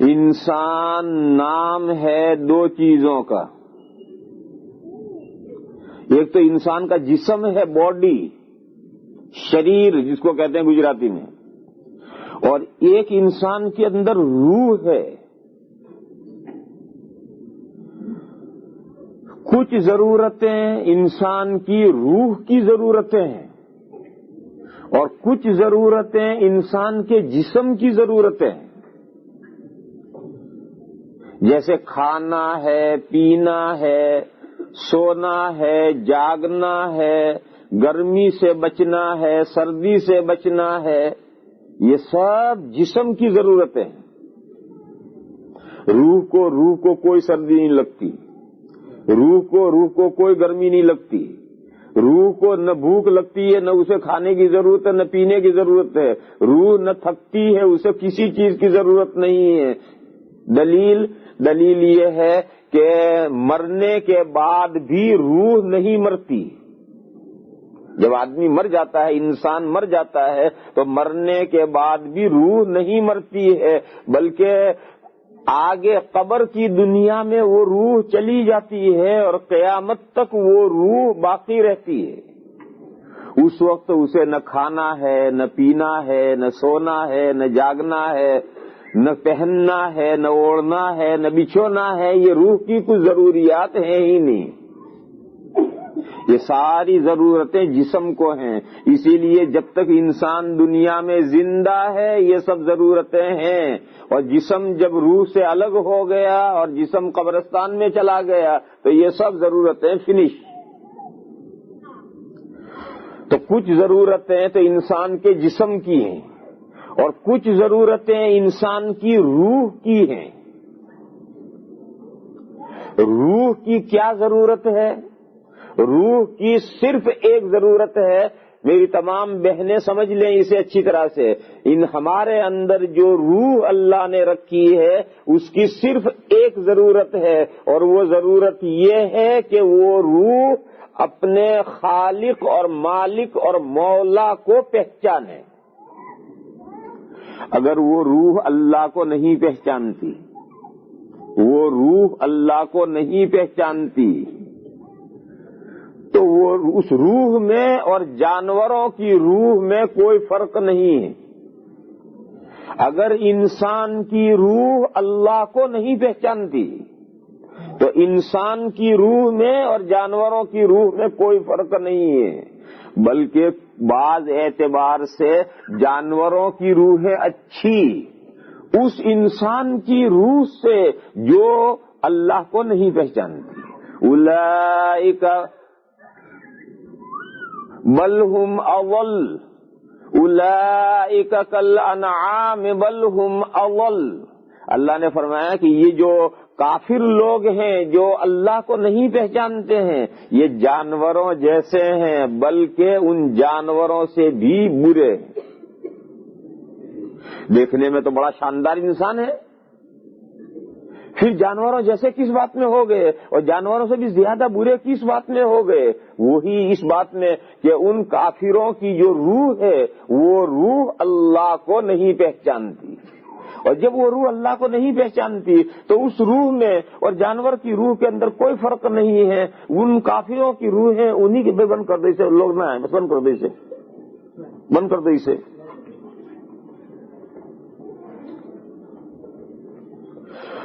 انسان نام ہے دو چیزوں کا. ایک تو انسان کا جسم ہے، باڈی، شریر جس کو کہتے ہیں گجراتی میں، اور ایک انسان کے اندر روح ہے. کچھ ضرورتیں انسان کی روح کی ضرورتیں ہیں اور کچھ ضرورتیں انسان کے جسم کی ضرورتیں ہیں. جیسے کھانا ہے، پینا ہے، سونا ہے، جاگنا ہے، گرمی سے بچنا ہے، سردی سے بچنا ہے، یہ سب جسم کی ضرورتیں ہیں. روح کو کوئی سردی نہیں لگتی، روح کو کوئی گرمی نہیں لگتی. روح کو نہ بھوک لگتی ہے، نہ اسے کھانے کی ضرورت ہے، نہ پینے کی ضرورت ہے. روح نہ تھکتی ہے، اسے کسی چیز کی ضرورت نہیں ہے. دلیل یہ ہے کہ مرنے کے بعد بھی روح نہیں مرتی. جب آدمی مر جاتا ہے، انسان مر جاتا ہے، تو مرنے کے بعد بھی روح نہیں مرتی ہے، بلکہ آگے قبر کی دنیا میں وہ روح چلی جاتی ہے اور قیامت تک وہ روح باقی رہتی ہے. اس وقت اسے نہ کھانا ہے، نہ پینا ہے، نہ سونا ہے، نہ جاگنا ہے، نہ پہننا ہے، نہ اوڑھنا ہے، نہ بچھونا ہے. یہ روح کی کچھ ضروریات ہیں ہی نہیں. یہ ساری ضرورتیں جسم کو ہیں. اسی لیے جب تک انسان دنیا میں زندہ ہے یہ سب ضرورتیں ہیں، اور جسم جب روح سے الگ ہو گیا اور جسم قبرستان میں چلا گیا تو یہ سب ضرورتیں فنش. تو کچھ ضرورتیں تو انسان کے جسم کی ہیں اور کچھ ضرورتیں انسان کی روح کی ہیں. روح کی کیا ضرورت ہے؟ روح کی صرف ایک ضرورت ہے. میری تمام بہنیں سمجھ لیں اسے اچھی طرح سے. ہمارے اندر جو روح اللہ نے رکھی ہے اس کی صرف ایک ضرورت ہے، اور وہ ضرورت یہ ہے کہ وہ روح اپنے خالق اور مالک اور مولا کو پہچانے. اگر وہ روح اللہ کو نہیں پہچانتی، وہ روح اللہ کو نہیں پہچانتی، تو وہ اس روح میں اور جانوروں کی روح میں کوئی فرق نہیں ہے. اگر انسان کی روح اللہ کو نہیں پہچانتی تو انسان کی روح میں اور جانوروں کی روح میں کوئی فرق نہیں ہے، بلکہ بعض اعتبار سے جانوروں کی روحیں اچھی اس انسان کی روح سے جو اللہ کو نہیں پہچانتی. اولئک بل ہم اضل اولئک کالانعام بل ہم اضل. اللہ نے فرمایا کہ یہ جو کافر لوگ ہیں جو اللہ کو نہیں پہچانتے ہیں یہ جانوروں جیسے ہیں، بلکہ ان جانوروں سے بھی برے ہیں. دیکھنے میں تو بڑا شاندار انسان ہے، پھر جانوروں جیسے کس بات میں ہو گئے اور جانوروں سے بھی زیادہ برے کس بات میں ہو گئے؟ وہی اس بات میں کہ ان کافروں کی جو روح ہے وہ روح اللہ کو نہیں پہچانتی، اور جب وہ روح اللہ کو نہیں پہچانتی تو اس روح میں اور جانور کی روح کے اندر کوئی فرق نہیں ہے. ان کافروں کی روح ہے انہی کے بند کر دے سے لوگ نہ آئے، بس بند کر دے سے بند کر دے سے.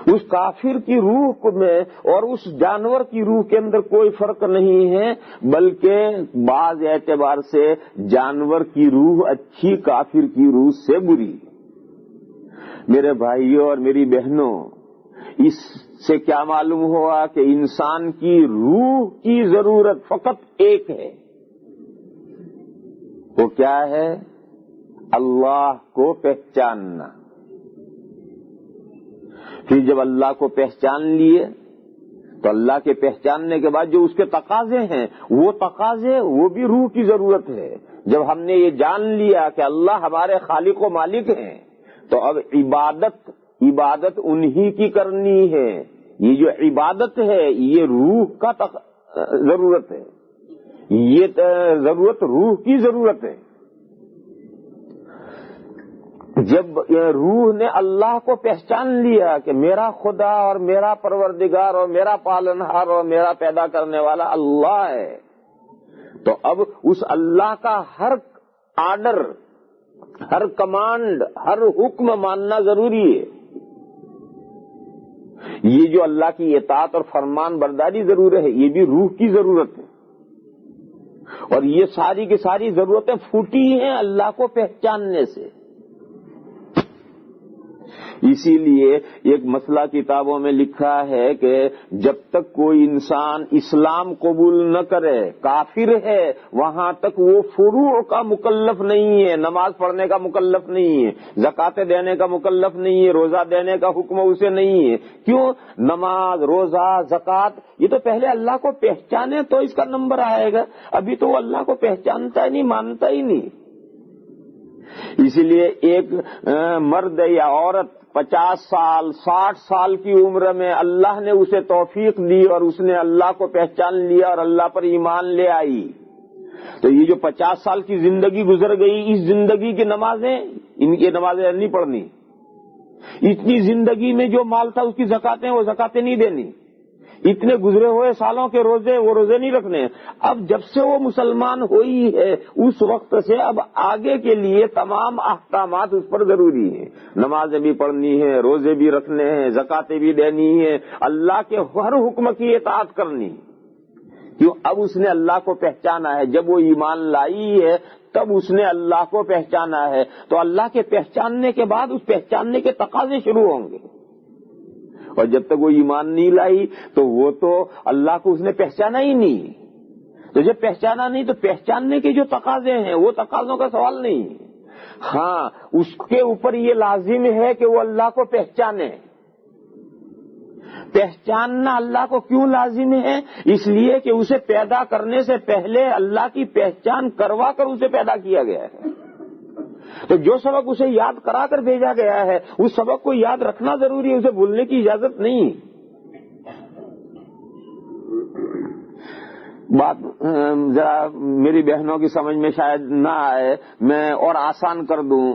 اس کافر کی روح میں اور اس جانور کی روح کے اندر کوئی فرق نہیں ہے، بلکہ بعض اعتبار سے جانور کی روح اچھی، کافر کی روح سے بری. میرے بھائیوں اور میری بہنوں، اس سے کیا معلوم ہوا کہ انسان کی روح کی ضرورت فقط ایک ہے. وہ کیا ہے؟ اللہ کو پہچاننا. پھر جب اللہ کو پہچان لیے تو اللہ کے پہچاننے کے بعد جو اس کے تقاضے ہیں وہ تقاضے وہ بھی روح کی ضرورت ہے. جب ہم نے یہ جان لیا کہ اللہ ہمارے خالق و مالک ہیں تو اب عبادت انہی کی کرنی ہے. یہ جو عبادت ہے یہ روح کا ضرورت ہے، یہ ضرورت روح کی ضرورت ہے. جب روح نے اللہ کو پہچان لیا کہ میرا خدا اور میرا پروردگار اور میرا پالنہار اور میرا پیدا کرنے والا اللہ ہے، تو اب اس اللہ کا ہر آرڈر، ہر کمانڈ، ہر حکم ماننا ضروری ہے۔ یہ جو اللہ کی اطاعت اور فرمان برداری ضرورت ہے، یہ بھی روح کی ضرورت ہے، اور یہ ساری کی ساری ضرورتیں پھوٹی ہیں اللہ کو پہچاننے سے۔ اسی لیے ایک مسئلہ کتابوں میں لکھا ہے کہ جب تک کوئی انسان اسلام قبول نہ کرے، کافر ہے، وہاں تک وہ فروع کا مکلف نہیں ہے، نماز پڑھنے کا مکلف نہیں ہے، زکوٰۃ دینے کا مکلف نہیں ہے، روزہ دینے کا حکم اسے نہیں ہے۔ کیوں؟ نماز، روزہ، زکوٰۃ یہ تو پہلے اللہ کو پہچانے تو اس کا نمبر آئے گا، ابھی تو وہ اللہ کو پہچانتا ہی نہیں، مانتا ہی نہیں۔ اسی لیے ایک مرد یا عورت 50 سال 60 سال کی عمر میں اللہ نے اسے توفیق دی اور اس نے اللہ کو پہچان لیا اور اللہ پر ایمان لے آئی، تو یہ جو 50 سال کی زندگی گزر گئی، اس زندگی کی نمازیں، ان کی نمازیں نہیں پڑھنی، اتنی زندگی میں جو مال تھا اس کی زکاتیں، وہ زکاتیں نہیں دینی، اتنے گزرے ہوئے سالوں کے روزے، وہ روزے نہیں رکھنے۔ اب جب سے وہ مسلمان ہوئی ہے اس وقت سے اب آگے کے لیے تمام احکامات اس پر ضروری ہیں، نمازیں بھی پڑھنی ہیں، روزے بھی رکھنے ہیں، زکاتیں بھی دینی ہیں، اللہ کے ہر حکم کی اطاعت کرنی۔ کیوں؟ اب اس نے اللہ کو پہچانا ہے، جب وہ ایمان لائی ہے تب اس نے اللہ کو پہچانا ہے، تو اللہ کے پہچاننے کے بعد اس پہچاننے کے تقاضے شروع ہوں گے، اور جب تک وہ ایمان نہیں لائی تو وہ تو اللہ کو اس نے پہچانا ہی نہیں۔ تو جب پہچانا نہیں تو پہچاننے کے جو تقاضے ہیں وہ تقاضوں کا سوال نہیں۔ ہاں، اس کے اوپر یہ لازم ہے کہ وہ اللہ کو پہچانے۔ پہچاننا اللہ کو کیوں لازم ہے؟ اس لیے کہ اسے پیدا کرنے سے پہلے اللہ کی پہچان کروا کر اسے پیدا کیا گیا ہے، تو جو سبق اسے یاد کرا کر بھیجا گیا ہے اس سبق کو یاد رکھنا ضروری ہے، اسے بھولنے کی اجازت نہیں۔ بات ذرا میری بہنوں کی سمجھ میں شاید نہ آئے، میں اور آسان کر دوں۔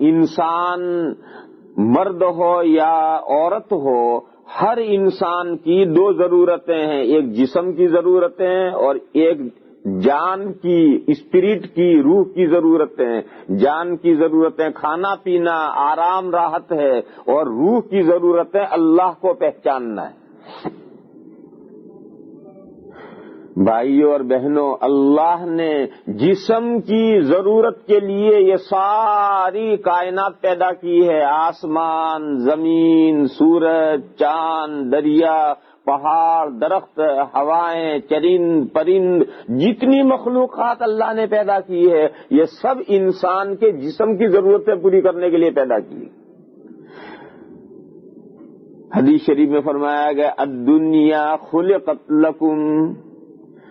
انسان مرد ہو یا عورت ہو، ہر انسان کی دو ضرورتیں ہیں، ایک جسم کی ضرورتیں اور ایک جان کی، اسپرٹ کی، روح کی ضرورتیں۔ جان کی ضرورتیں کھانا پینا، آرام راحت ہے، اور روح کی ضرورتیں اللہ کو پہچاننا ہے۔ بھائیوں اور بہنوں، اللہ نے جسم کی ضرورت کے لیے یہ ساری کائنات پیدا کی ہے، آسمان، زمین، سورج، چاند، دریا، پہاڑ، درخت، ہوائیں، چرند پرند، جتنی مخلوقات اللہ نے پیدا کی ہے یہ سب انسان کے جسم کی ضرورتیں پوری کرنے کے لیے پیدا کی۔ حدیث شریف میں فرمایا گیا الدنیا خلقت لکم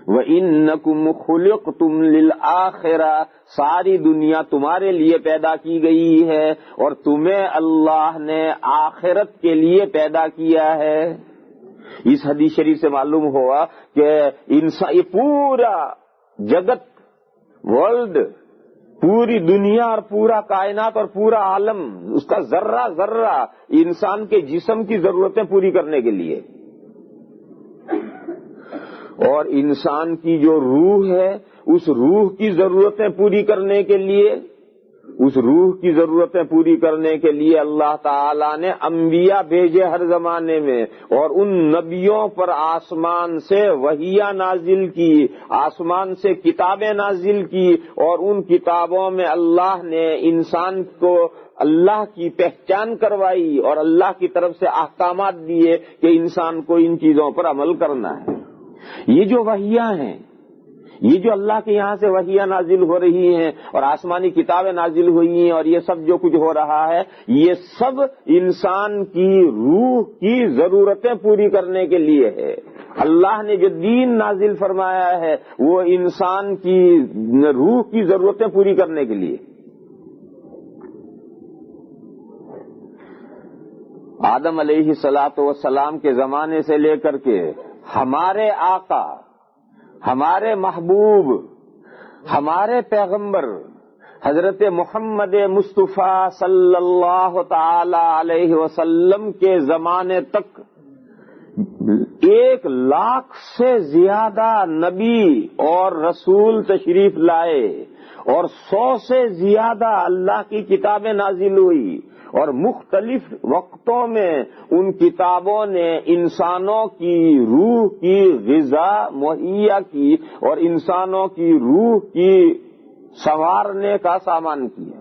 وَإِنَّكُمْ خُلِقْتُمْ لِلْآخِرَةِ، ساری دنیا تمہارے لیے پیدا کی گئی ہے اور تمہیں اللہ نے آخرت کے لیے پیدا کیا ہے۔ اس حدیث شریف سے معلوم ہوا کہ انسان، یہ پورا جگت، ورلڈ، پوری دنیا اور پورا کائنات اور پورا عالم، اس کا ذرہ ذرہ انسان کے جسم کی ضرورتیں پوری کرنے کے لیے، اور انسان کی جو روح ہے اس روح کی ضرورتیں پوری کرنے کے لیے، اس روح کی ضرورتیں پوری کرنے کے لیے اللہ تعالیٰ نے انبیاء بھیجے ہر زمانے میں، اور ان نبیوں پر آسمان سے وحیاں نازل کی، آسمان سے کتابیں نازل کی، اور ان کتابوں میں اللہ نے انسان کو اللہ کی پہچان کروائی اور اللہ کی طرف سے احکامات دیے کہ انسان کو ان چیزوں پر عمل کرنا ہے۔ یہ جو وحیاں ہیں، یہ جو اللہ کے یہاں سے وحیاں نازل ہو رہی ہیں اور آسمانی کتابیں نازل ہوئی ہیں اور یہ سب جو کچھ ہو رہا ہے، یہ سب انسان کی روح کی ضرورتیں پوری کرنے کے لیے ہے۔ اللہ نے جو دین نازل فرمایا ہے وہ انسان کی روح کی ضرورتیں پوری کرنے کے لیے۔ آدم علیہ الصلوۃ والسلام کے زمانے سے لے کر کے ہمارے آقا، ہمارے محبوب، ہمارے پیغمبر حضرت محمد مصطفیٰ صلی اللہ تعالی علیہ وسلم کے زمانے تک 1,00,000 سے زیادہ نبی اور رسول تشریف لائے اور 100 سے زیادہ اللہ کی کتابیں نازل ہوئی، اور مختلف وقتوں میں ان کتابوں نے انسانوں کی روح کی غذا مہیا کی اور انسانوں کی روح کی سنوارنے کا سامان کیا۔